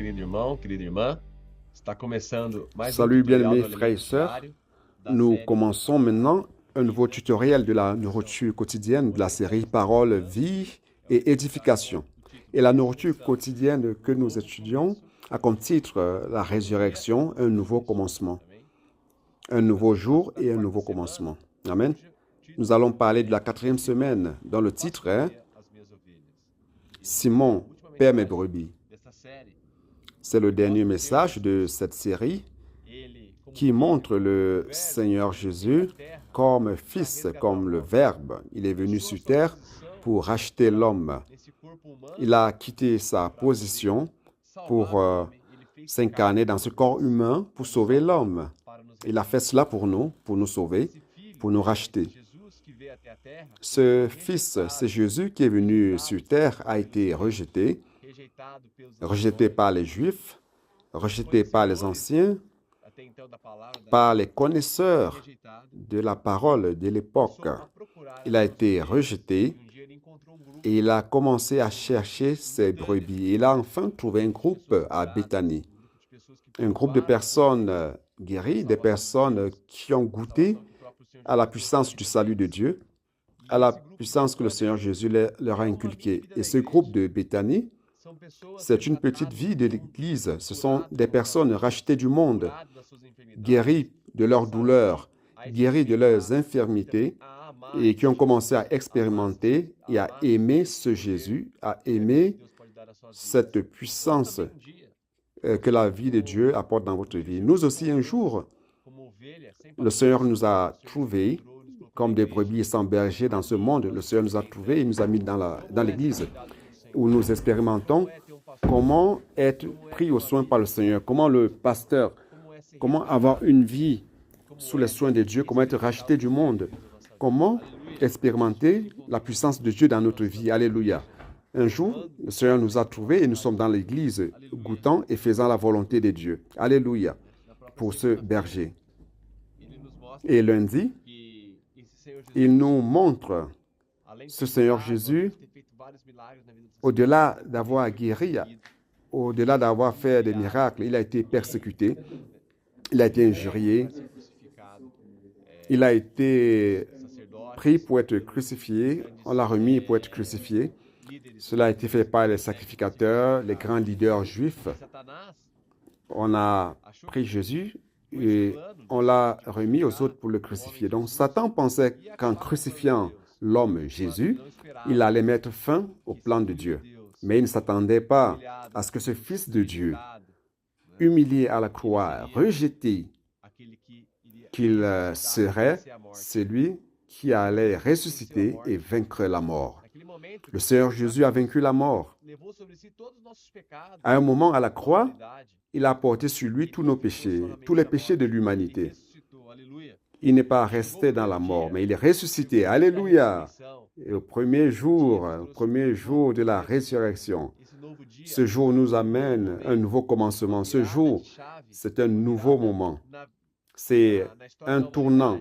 querido irmão, querida irmã. Está começando mais Salut tutorial bien-aimés do frères et alimento sœurs, diário da nous série commençons maintenant un nouveau tutoriel de la nourriture quotidienne de la série Paroles, vie et édification. Et la nourriture quotidienne que nous étudions a comme titre la résurrection, un nouveau commencement, un nouveau jour et un nouveau commencement. Amen. Nous allons parler de la 4e semaine dans le titre Simon paie mes brebis. C'est le dernier message de cette série qui montre le Seigneur Jésus comme Fils, comme le Verbe. Il est venu sur terre pour racheter l'homme. Il a quitté sa position pour s'incarner dans ce corps humain pour sauver l'homme. Il a fait cela pour nous sauver, pour nous racheter. Ce Fils, c'est Jésus qui est venu sur terre, a été rejeté par les Juifs, rejeté par les anciens, par les connaisseurs de la parole de l'époque. Il a été rejeté et il a commencé à chercher ses brebis. Il a enfin trouvé un groupe à Béthanie, un groupe de personnes guéries, des personnes qui ont goûté à la puissance du salut de Dieu, à la puissance que le Seigneur Jésus leur a inculquée. Et ce groupe de Béthanie, c'est une petite vie de l'Église. Ce sont des personnes rachetées du monde, guéries de leurs douleurs, guéries de leurs infirmités et qui ont commencé à expérimenter et à aimer ce Jésus, à aimer cette puissance que la vie de Dieu apporte dans votre vie. Nous aussi, un jour, le Seigneur nous a trouvés comme des brebis sans berger dans ce monde. Le Seigneur nous a trouvés et nous a mis dans l'Église où nous expérimentons comment être pris au soin par le Seigneur, comment le pasteur, comment avoir une vie sous les soins de Dieu, comment être racheté du monde, comment expérimenter la puissance de Dieu dans notre vie. Alléluia. Un jour, le Seigneur nous a trouvés et nous sommes dans l'Église, goûtant et faisant la volonté de Dieu. Alléluia. Pour ce berger. Et lundi, il nous montre ce Seigneur Jésus, au-delà d'avoir guéri, au-delà d'avoir fait des miracles, il a été persécuté, il a été injurié, il a été pris pour être crucifié, on l'a remis pour être crucifié. Cela a été fait par les sacrificateurs, les grands leaders juifs. On a pris Jésus et on l'a remis aux autres pour le crucifier. Donc Satan pensait qu'en crucifiant l'homme Jésus, il allait mettre fin au plan de Dieu. Mais il ne s'attendait pas à ce que ce Fils de Dieu, humilié à la croix, rejeté, qu'il serait celui qui allait ressusciter et vaincre la mort. Le Seigneur Jésus a vaincu la mort. À un moment, à la croix, il a porté sur lui tous nos péchés, tous les péchés de l'humanité. Il n'est pas resté dans la mort, mais il est ressuscité. Alléluia! Et au premier jour de la résurrection, ce jour nous amène un nouveau commencement. Ce jour, c'est un nouveau moment. C'est un tournant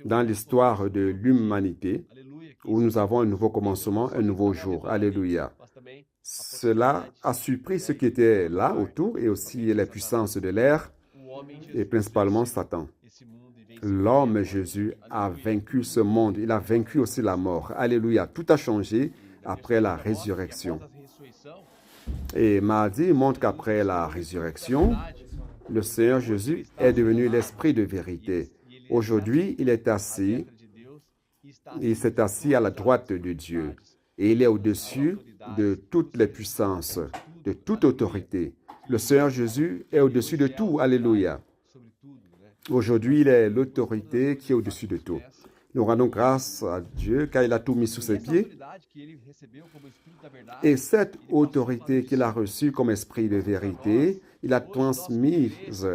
dans l'histoire de l'humanité où nous avons un nouveau commencement, un nouveau jour. Alléluia. Cela a surpris ceux qui étaient là autour et aussi les puissances de l'air et principalement Satan. L'homme Jésus a vaincu ce monde. Il a vaincu aussi la mort. Alléluia. Tout a changé après la résurrection. Et mardi montre qu'après la résurrection, le Seigneur Jésus est devenu l'Esprit de vérité. Aujourd'hui, il est assis, il s'est assis à la droite de Dieu. Et il est au-dessus de toutes les puissances, de toute autorité. Le Seigneur Jésus est au-dessus de tout. Alléluia. Aujourd'hui, il est l'autorité qui est au-dessus de tout. Nous rendons grâce à Dieu car il a tout mis sous ses pieds. Et cette autorité qu'il a reçue comme esprit de vérité, il a transmise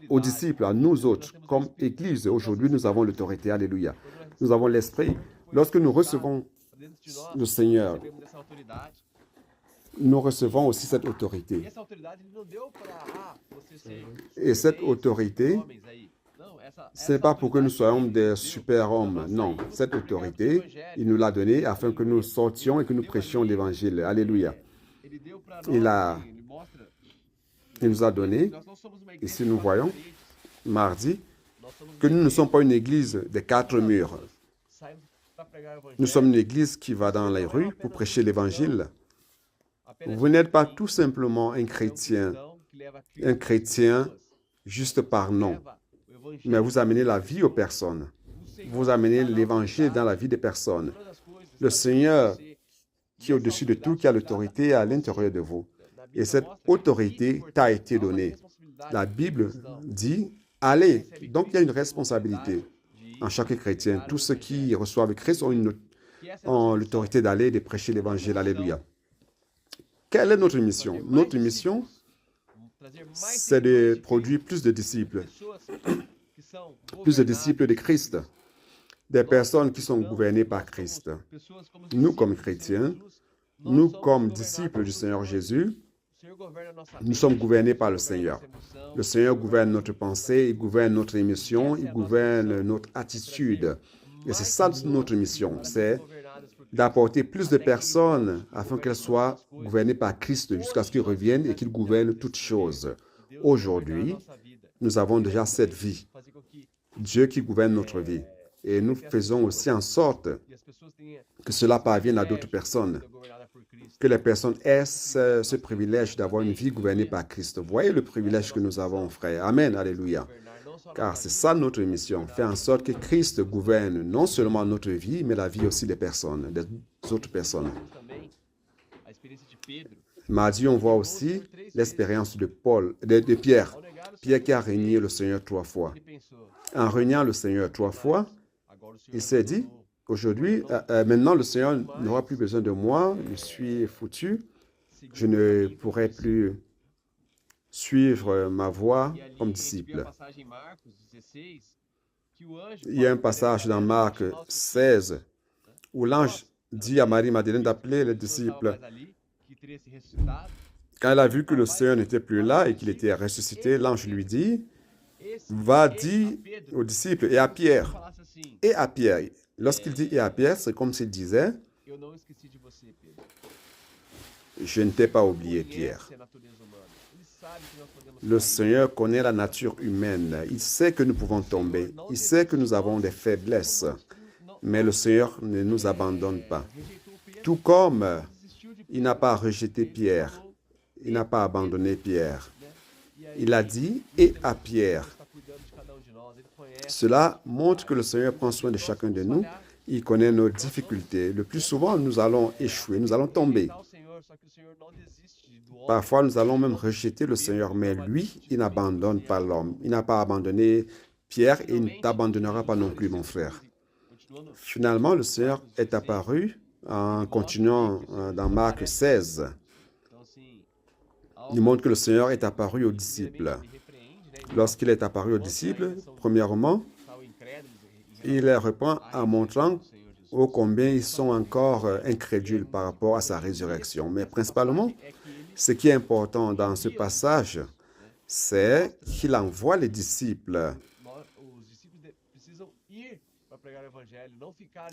aux disciples, à nous autres, comme Église. Aujourd'hui, nous avons l'autorité. Alléluia. Nous avons l'esprit. Lorsque nous recevons le Seigneur, nous recevons aussi cette autorité. Et cette autorité, ce n'est pas pour que nous soyons des super-hommes. Non, cette autorité, il nous l'a donnée afin que nous sortions et que nous prêchions l'Évangile. Alléluia. Il nous a donné, ici nous voyons, mardi, que nous ne sommes pas une église des 4 murs. Nous sommes une église qui va dans les rues pour prêcher l'évangile. Vous n'êtes pas tout simplement un chrétien juste par nom, mais vous amenez la vie aux personnes. Vous amenez l'évangile dans la vie des personnes. Le Seigneur, qui est au-dessus de tout, qui a l'autorité à l'intérieur de vous. Et cette autorité t'a été donnée. La Bible dit, allez. Donc, il y a une responsabilité en chaque chrétien. Tous ceux qui reçoivent Christ ont l'autorité d'aller et de prêcher l'évangile. Alléluia. Quelle est notre mission? Notre mission, c'est de produire plus de disciples de Christ, des personnes qui sont gouvernées par Christ. Nous, comme chrétiens, nous, comme disciples du Seigneur Jésus, nous sommes gouvernés par le Seigneur. Le Seigneur gouverne notre pensée, il gouverne notre émotion, il gouverne notre attitude. Et c'est ça notre mission, c'est d'apporter plus de personnes afin qu'elles soient gouvernées par Christ jusqu'à ce qu'il revienne et qu'il gouverne toutes choses. Aujourd'hui, nous avons déjà cette vie. Dieu qui gouverne notre vie. Et nous faisons aussi en sorte que cela parvienne à d'autres personnes. Que les personnes aient ce privilège d'avoir une vie gouvernée par Christ. Voyez le privilège que nous avons, frère. Amen, alléluia. Car c'est ça notre mission, faire en sorte que Christ gouverne non seulement notre vie, mais la vie aussi des personnes, des autres personnes. Mardi, on voit aussi l'expérience de Pierre. Pierre qui a régné le Seigneur 3 fois. En régnant le Seigneur 3 fois, il s'est dit, aujourd'hui, maintenant le Seigneur n'aura plus besoin de moi, je suis foutu, je ne pourrai plus suivre ma voie comme disciple. Il y a un passage dans Marc 16 où l'ange dit à Marie-Madeleine d'appeler les disciples. Quand elle a vu que le Seigneur n'était plus là et qu'il était ressuscité, l'ange lui dit, va dire aux disciples et à Pierre. Et à Pierre. Lorsqu'il dit et à Pierre, c'est comme s'il disait, je ne t'ai pas oublié, Pierre. Le Seigneur connaît la nature humaine. Il sait que nous pouvons tomber. Il sait que nous avons des faiblesses. Mais le Seigneur ne nous abandonne pas. Tout comme il n'a pas rejeté Pierre. Il n'a pas abandonné Pierre. Il a dit et à Pierre. Cela montre que le Seigneur prend soin de chacun de nous. Il connaît nos difficultés. Le plus souvent, nous allons échouer, nous allons tomber. Parfois, nous allons même rejeter le Seigneur, mais lui, il n'abandonne pas l'homme. Il n'a pas abandonné Pierre et il ne t'abandonnera pas non plus, mon frère. Finalement, le Seigneur est apparu en continuant dans Marc 16. Il montre que le Seigneur est apparu aux disciples. Lorsqu'il est apparu aux disciples, premièrement, il les reprend en montrant ô combien ils sont encore incrédules par rapport à sa résurrection. Mais principalement, ce qui est important dans ce passage, c'est qu'il envoie les disciples.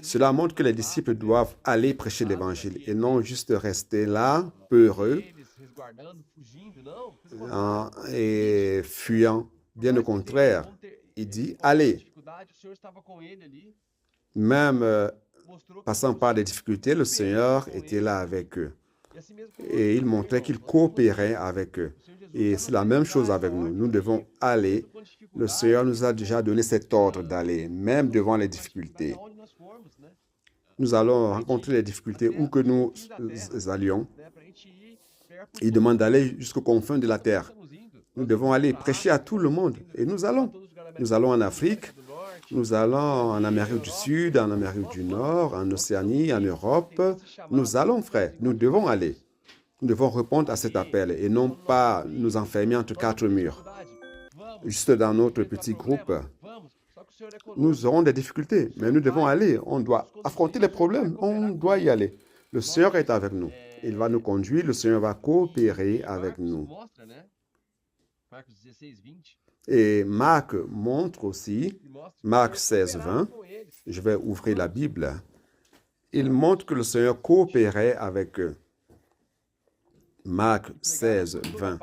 Cela montre que les disciples doivent aller prêcher l'évangile et non juste rester là, peureux et fuyant. Bien au contraire, il dit, allez. Même passant par des difficultés, le Seigneur était là avec eux. Et il montrait qu'il coopérait avec eux. Et c'est la même chose avec nous. Nous devons aller. Le Seigneur nous a déjà donné cet ordre d'aller, même devant les difficultés. Nous allons rencontrer les difficultés où que nous allions. Il demande d'aller jusqu'aux confins de la terre. Nous devons aller prêcher à tout le monde. Et nous allons. Nous allons en Afrique. Nous allons en Amérique du Sud, en Amérique du Nord, en Océanie, en Europe. Nous allons, frère. Nous devons aller. Nous devons répondre à cet appel et non pas nous enfermer entre 4 murs. Juste dans notre petit groupe, nous aurons des difficultés, mais nous devons aller. On doit affronter les problèmes. On doit y aller. Le Seigneur est avec nous. Il va nous conduire. Le Seigneur va coopérer avec nous. Et Marc montre aussi, Marc 16, 20, je vais ouvrir la Bible, il montre que le Seigneur coopérait avec eux. Marc 16, 20.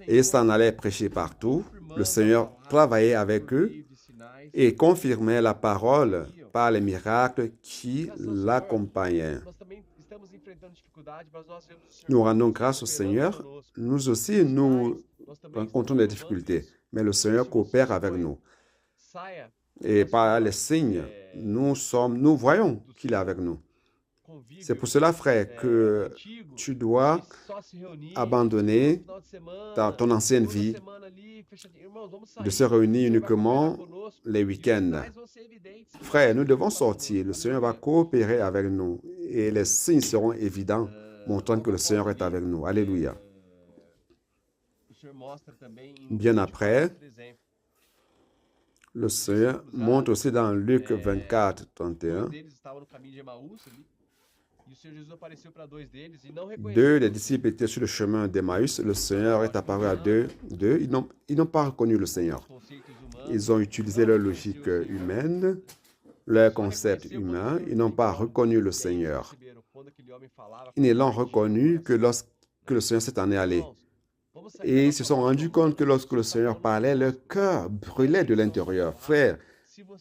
Et ils s'en allaient prêcher partout. Le Seigneur travaillait avec eux et confirmait la parole par les miracles qui l'accompagnaient. Nous rendons grâce au Seigneur. Nous aussi, nous rencontrons des difficultés, mais le Seigneur coopère avec nous. Et par les signes, nous voyons qu'il est avec nous. C'est pour cela, frère, que tu dois abandonner ton ancienne vie, de se réunir uniquement les week-ends. Frère, nous devons sortir. Le Seigneur va coopérer avec nous et les signes seront évidents, montrant que le Seigneur est avec nous. Alléluia. Bien après, le Seigneur montre aussi dans Luc 24, 31. Deux des disciples étaient sur le chemin d'Emmaüs. Le Seigneur est apparu à deux. Ils n'ont pas reconnu le Seigneur. Ils ont utilisé leur logique humaine, leur concept humain. Ils n'ont pas reconnu le Seigneur. Ils ne l'ont reconnu que lorsque le Seigneur s'est en est allé. Et ils se sont rendus compte que lorsque le Seigneur parlait, leur cœur brûlait de l'intérieur. Frère,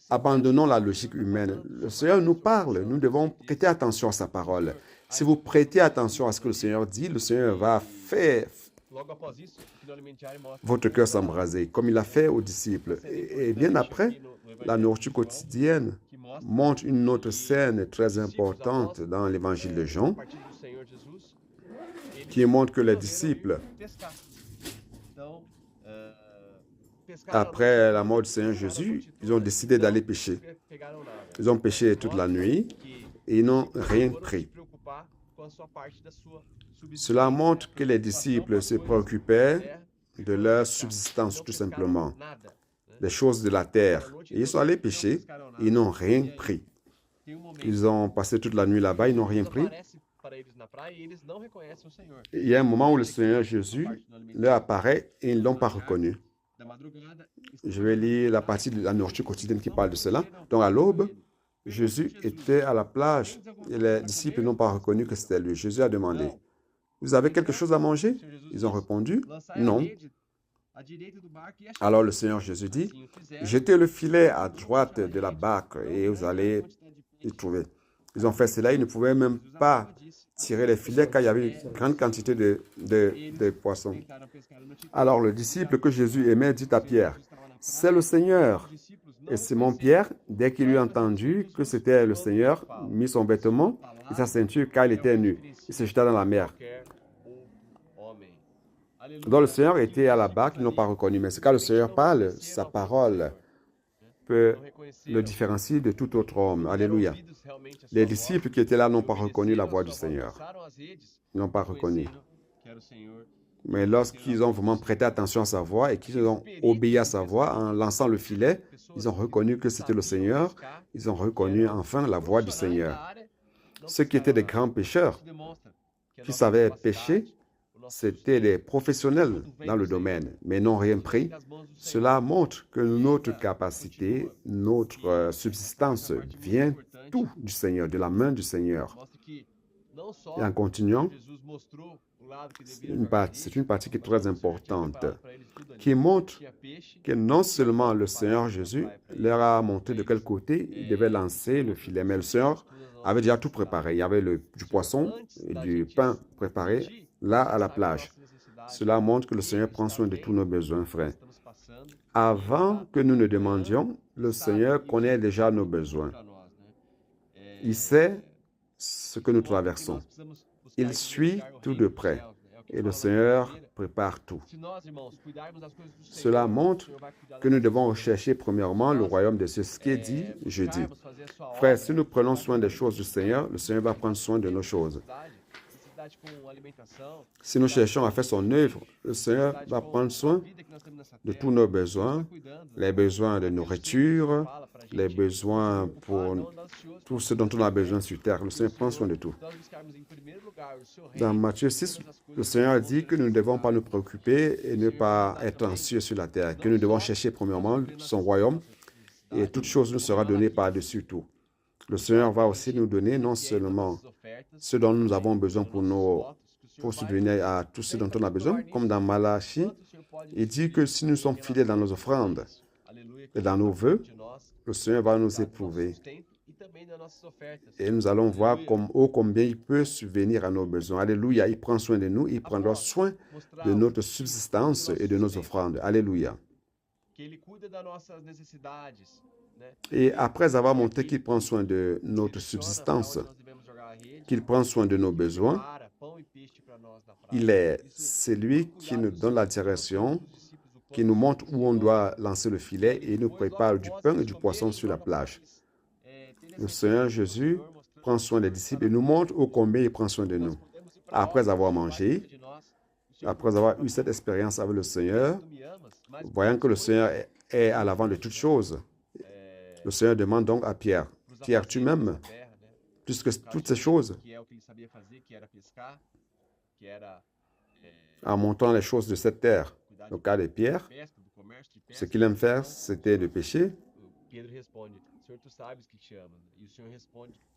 abandonnons la logique humaine. Le Seigneur nous parle. Nous devons prêter attention à sa parole. Si vous prêtez attention à ce que le Seigneur dit, le Seigneur va faire votre cœur s'embraser, comme il a fait aux disciples. Et bien après, la nourriture quotidienne montre une autre scène très importante dans l'évangile de Jean, qui montre que les disciples, après la mort du Seigneur Jésus, ils ont décidé d'aller pêcher. Ils ont pêché toute la nuit et ils n'ont rien pris. Cela montre que les disciples se préoccupaient de leur subsistance tout simplement, des choses de la terre. Et ils sont allés pêcher et ils n'ont rien pris. Ils ont passé toute la nuit là-bas, ils n'ont rien pris. Il y a un moment où le Seigneur Jésus leur apparaît et ils ne l'ont pas reconnu. Je vais lire la partie de la nourriture quotidienne qui parle de cela. Donc à l'aube, Jésus était à la plage et les disciples n'ont pas reconnu que c'était lui. Jésus a demandé, « Vous avez quelque chose à manger ?» Ils ont répondu, « Non. » Alors le Seigneur Jésus dit, « Jetez le filet à droite de la barque et vous allez y trouver. » Ils ont fait cela, ils ne pouvaient même pas tirer les filets car il y avait une grande quantité de poissons. Alors le disciple que Jésus aimait dit à Pierre, « C'est le Seigneur. » Et Simon Pierre, dès qu'il eut entendu que c'était le Seigneur, mit son vêtement et sa ceinture car il était nu. Il se jeta dans la mer. Donc le Seigneur était à la barque, ils n'ont pas reconnu. Mais c'est quand le Seigneur parle, sa parole peut le différencier de tout autre homme. Alléluia. Les disciples qui étaient là n'ont pas reconnu la voix du Seigneur. Ils n'ont pas reconnu. Mais lorsqu'ils ont vraiment prêté attention à sa voix et qu'ils ont obéi à sa voix en lançant le filet, ils ont reconnu que c'était le Seigneur. Ils ont reconnu enfin la voix du Seigneur. Ceux qui étaient des grands pécheurs, qui savaient pécher, c'était des professionnels dans le domaine, mais n'ont rien pris. Cela montre que notre capacité, notre subsistance vient tout du Seigneur, de la main du Seigneur. Et en continuant, c'est une partie qui est très importante, qui montre que non seulement le Seigneur Jésus leur a montré de quel côté ils devaient lancer le filet, mais le Seigneur avait déjà tout préparé. Il y avait du poisson et du pain préparé là à la plage. Cela montre que le Seigneur prend soin de tous nos besoins, frères. Avant que nous ne demandions, le Seigneur connaît déjà nos besoins. Il sait ce que nous traversons. Il suit tout de près et le Seigneur prépare tout. Cela montre que nous devons rechercher premièrement le royaume de cieux. Ce qui est dit, je dis. Frère, si nous prenons soin des choses du Seigneur, le Seigneur va prendre soin de nos choses. Si nous cherchons à faire son œuvre, le Seigneur va prendre soin de tous nos besoins, les besoins de nourriture, les besoins pour tout ce dont on a besoin sur terre. Le Seigneur prend soin de tout. Dans Matthieu 6, le Seigneur dit que nous ne devons pas nous préoccuper et ne pas être anxieux sur la terre, que nous devons chercher premièrement son royaume et toute chose nous sera donnée par-dessus tout. Le Seigneur va aussi nous donner non seulement ce dont nous avons besoin pour subvenir à tout ce dont on a besoin, comme dans Malachie, il dit que si nous sommes fidèles dans nos offrandes et dans nos vœux, le Seigneur va nous éprouver. Et nous allons voir combien il peut subvenir à nos besoins. Alléluia, il prend soin de nous, il prendra soin de notre subsistance et de nos offrandes. Alléluia. Et après avoir montré qu'il prend soin de notre subsistance, qu'il prend soin de nos besoins, il est celui qui nous donne la direction, qui nous montre où on doit lancer le filet et nous prépare du pain et du poisson sur la plage. Le Seigneur Jésus prend soin des disciples et nous montre ô combien il prend soin de nous. Après avoir mangé, après avoir eu cette expérience avec le Seigneur, voyant que le Seigneur est à l'avant de toutes choses, le Seigneur demande donc à Pierre, « Pierre, tu m'aimes plus que toutes ces choses ?» En montrant les choses de cette terre. Au cas de Pierre, ce qu'il aime faire, c'était de pêcher.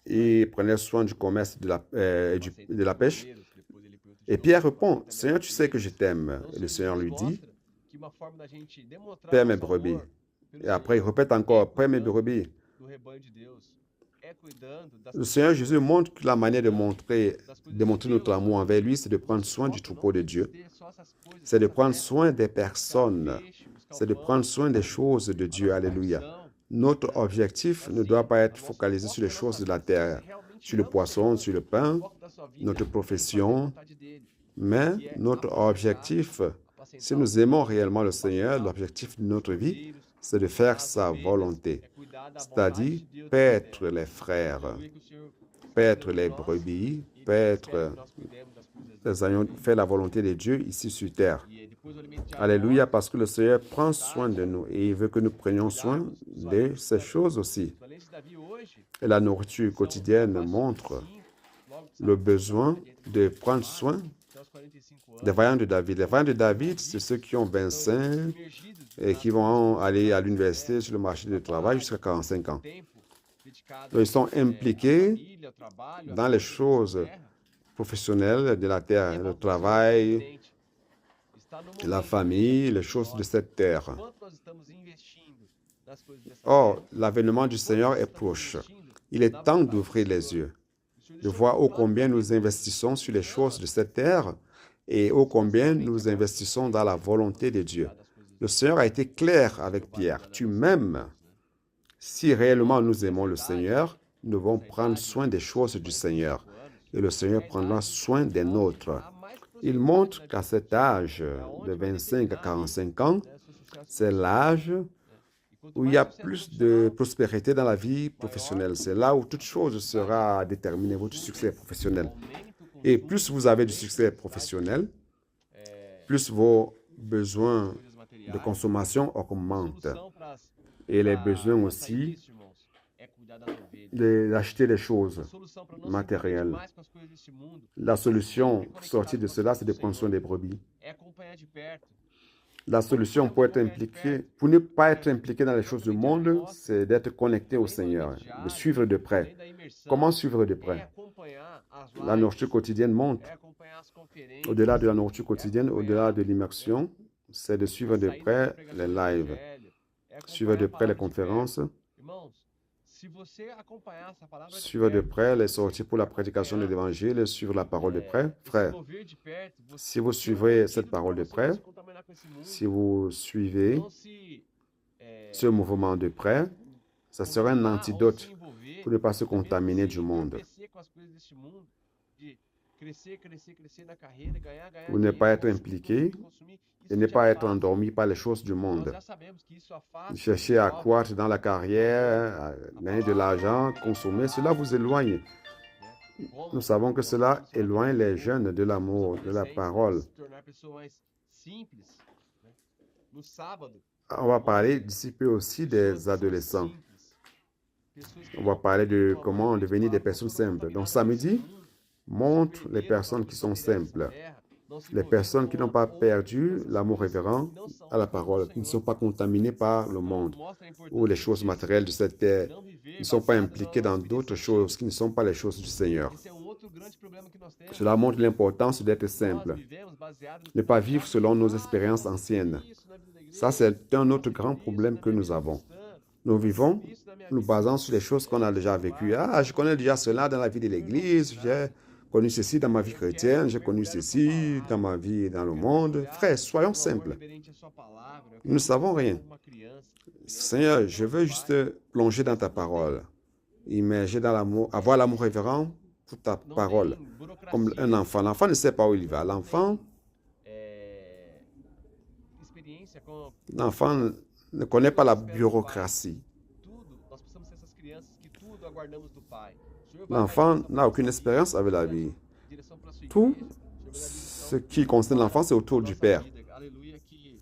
Il prenait soin du commerce de la pêche. Et Pierre répond, « Seigneur, tu sais que je t'aime. » Et le Seigneur lui dit, « Paie mes brebis. » Et après, il répète encore, « Paie mes brebis. » Le Seigneur Jésus montre que la manière de montrer notre amour envers lui, c'est de prendre soin du troupeau de Dieu. C'est de prendre soin des personnes. C'est de prendre soin des choses de Dieu. Alléluia. Notre objectif ne doit pas être focalisé sur les choses de la terre, sur le poisson, sur le pain, notre profession, mais notre objectif, si nous aimons réellement le Seigneur, l'objectif de notre vie, c'est de faire sa volonté, c'est-à-dire paître les frères, paître les brebis, paître les agneaux, faire la volonté de Dieu ici sur terre. Alléluia, parce que le Seigneur prend soin de nous et il veut que nous prenions soin de ces choses aussi. Et la nourriture quotidienne montre le besoin de prendre soin des vaillants de David. Les vaillants de David, c'est ceux qui ont 25 et qui vont aller à l'université, sur le marché du travail jusqu'à 45 ans. Donc, ils sont impliqués dans les choses professionnelles de la terre, le travail, la famille, les choses de cette terre. Or, l'avènement du Seigneur est proche. Il est temps d'ouvrir les yeux, de voir ô combien nous investissons sur les choses de cette terre et ô combien nous investissons dans la volonté de Dieu. Le Seigneur a été clair avec Pierre. Tu m'aimes. Si réellement nous aimons le Seigneur, nous devons prendre soin des choses du Seigneur. Et le Seigneur prendra soin des nôtres. Il montre qu'à cet âge de 25 à 45 ans, c'est l'âge où il y a plus de prospérité dans la vie professionnelle. C'est là où toute chose sera déterminée, votre succès professionnel. Et plus vous avez du succès professionnel, plus vos besoins de consommation augmentent. Et les besoins aussi d'acheter des choses matérielles. La solution pour sortir de cela, c'est de prendre soin des brebis. La solution pour ne pas être impliqué dans les choses du monde, c'est d'être connecté au Seigneur, de suivre de près. Comment suivre de près? La nourriture quotidienne montre. Au-delà de la nourriture quotidienne, au-delà de l'immersion, c'est de suivre de près les lives, suivre de près les conférences, suivre de près les sorties pour la prédication de l'Évangile, suivre la parole de près. Frère, si vous suivez cette parole de près, si vous suivez ce mouvement de près, ça sera un antidote pour ne pas se contaminer du monde. Pour ne pas être impliqué et ne pas être endormi par les choses du monde. Chercher à croître dans la carrière, à gagner de l'argent, consommer, cela vous éloigne. Nous savons que cela éloigne les jeunes de l'amour, de la parole. On va parler d'ici peu aussi des adolescents. On va parler de comment devenir des personnes simples. Donc samedi, montre les personnes qui sont simples. Les personnes qui n'ont pas perdu l'amour révérend à la parole, qui ne sont pas contaminées par le monde ou les choses matérielles de cette terre, ne sont pas impliquées dans d'autres choses qui ne sont pas les choses du Seigneur. Cela montre l'importance d'être simple, ne pas vivre selon nos expériences anciennes. Ça, c'est un autre grand problème que nous avons. Nous vivons nous basant sur les choses qu'on a déjà vécues. Ah, je connais déjà cela dans la vie de l'Église, j'ai connu ceci dans ma vie chrétienne, j'ai connu ceci dans ma vie dans le monde. Frères, soyons simples. Nous ne savons rien. Seigneur, je veux juste plonger dans ta parole, immerger dans l'amour, avoir l'amour révérend pour ta parole, comme un enfant. L'enfant ne sait pas où il va. L'enfant ne connaît pas la bureaucratie. L'enfant n'a aucune expérience avec la vie. Tout ce qui concerne l'enfant, c'est autour du Père.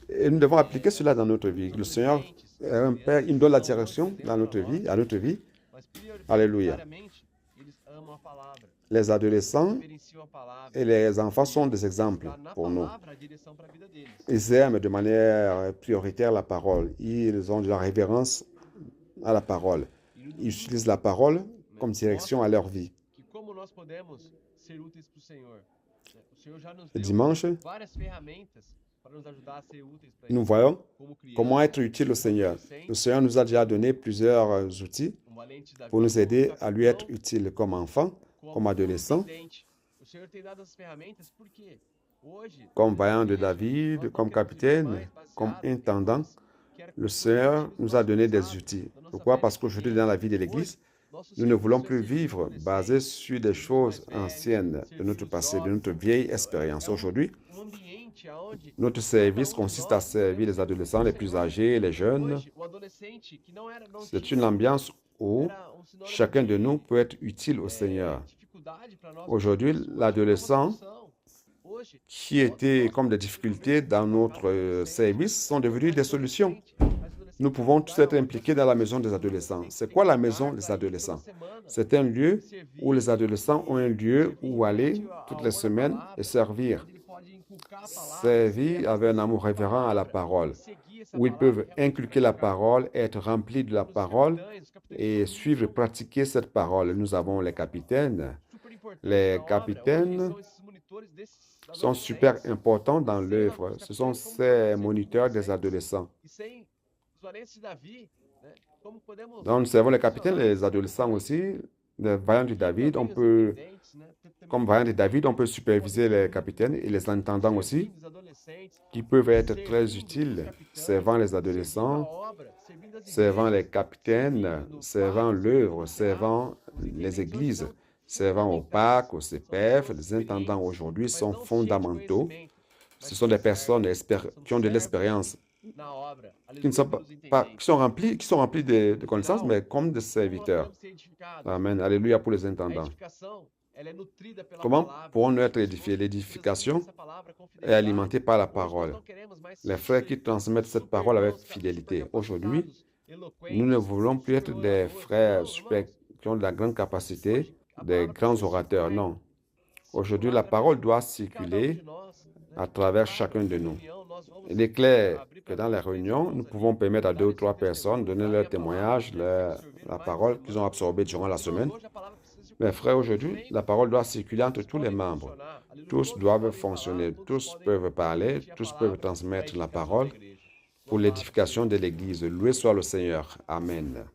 Et nous devons appliquer cela dans notre vie. Le Seigneur est un Père, il nous donne la direction dans notre vie, à notre vie. Alléluia. Les adolescents et les enfants sont des exemples pour nous. Ils aiment de manière prioritaire la parole. Ils ont de la révérence à la parole. Ils utilisent la parole comme direction à leur vie. Le dimanche, nous voyons comment être utile au Seigneur. Le Seigneur nous a déjà donné plusieurs outils pour nous aider à lui être utile comme enfant, comme adolescent, comme vaillant de David, comme capitaine, comme intendant. Le Seigneur nous a donné des outils. Pourquoi? Parce qu'aujourd'hui, dans la vie de l'Église, nous ne voulons plus vivre basés sur des choses anciennes de notre passé, de notre vieille expérience. Aujourd'hui, notre service consiste à servir les adolescents, les plus âgés, les jeunes. C'est une ambiance où chacun de nous peut être utile au Seigneur. Aujourd'hui, l'adolescent qui était comme des difficultés dans notre service sont devenus des solutions. Nous pouvons tous être impliqués dans la maison des adolescents. C'est quoi la maison des adolescents? C'est un lieu où les adolescents ont un lieu où aller toutes les semaines et servir. Servir avec un amour révérent à la parole, où ils peuvent inculquer la parole, être remplis de la parole et suivre et pratiquer cette parole. Nous avons les capitaines. Les capitaines sont super importants dans l'œuvre. Ce sont ces moniteurs des adolescents. Donc, nous servons les capitaines, les adolescents aussi, les vaillants de David. Comme vaillants de David, on peut superviser les capitaines et les intendants aussi, qui peuvent être très utiles, servant les adolescents, servant les capitaines, servant l'œuvre, servant les églises, servant au PAC, au CPF. Les intendants aujourd'hui sont fondamentaux. Ce sont des personnes qui ont de l'expérience, qui sont remplis de connaissances, mais comme des serviteurs. Amen. Alléluia pour les intendants. Comment pourrons-nous être édifiés? L'édification est alimentée par la parole. Les frères qui transmettent cette parole avec fidélité. Aujourd'hui, nous ne voulons plus être des frères qui ont de la grande capacité, des grands orateurs. Non. Aujourd'hui, la parole doit circuler à travers chacun de nous. Il est clair que dans les réunions, nous pouvons permettre à 2 ou 3 personnes de donner leur témoignage, la parole qu'ils ont absorbée durant la semaine. Mais frères, aujourd'hui, la parole doit circuler entre tous les membres. Tous doivent fonctionner, tous peuvent parler, tous peuvent transmettre la parole pour l'édification de l'Église. Loué soit le Seigneur. Amen.